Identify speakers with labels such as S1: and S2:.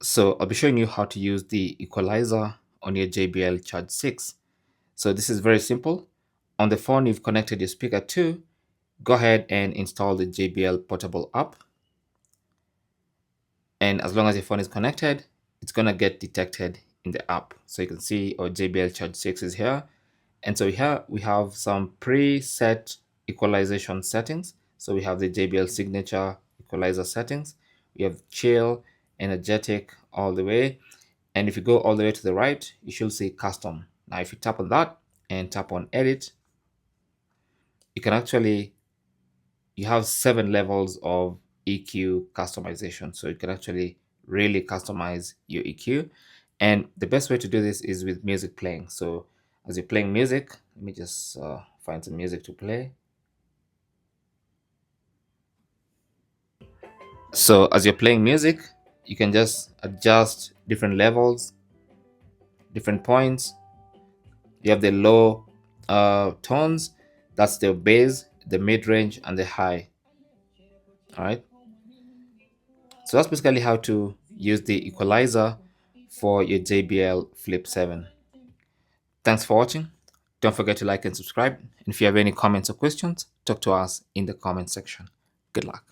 S1: So I'll be showing you how to use the equalizer on your JBL Charge 6. So this is very simple. On the phone you've connected your speaker to, go ahead and install the JBL Portable app. And as long as your phone is connected, it's going to get detected in the app. So you can see our JBL Charge 6 is here. And so here we have some preset equalization settings. So we have the JBL signature equalizer settings. We have chill, energetic all the way. And if you go all the way to the right, you should see custom. Now, if you tap on that and tap on edit, you can actually, you have 7 levels of EQ customization. So you can actually really customize your EQ. And the best way to do this is with music playing. So as you're playing music, let me just find some music to play. So as you're playing music, you can just adjust different levels, different points. You have the low tones, that's the bass, the mid-range, and the high. All right. So that's basically how to use the equalizer for your JBL Flip 7. Thanks for watching. Don't forget to like and subscribe. And if you have any comments or questions, talk to us in the comment section. Good luck.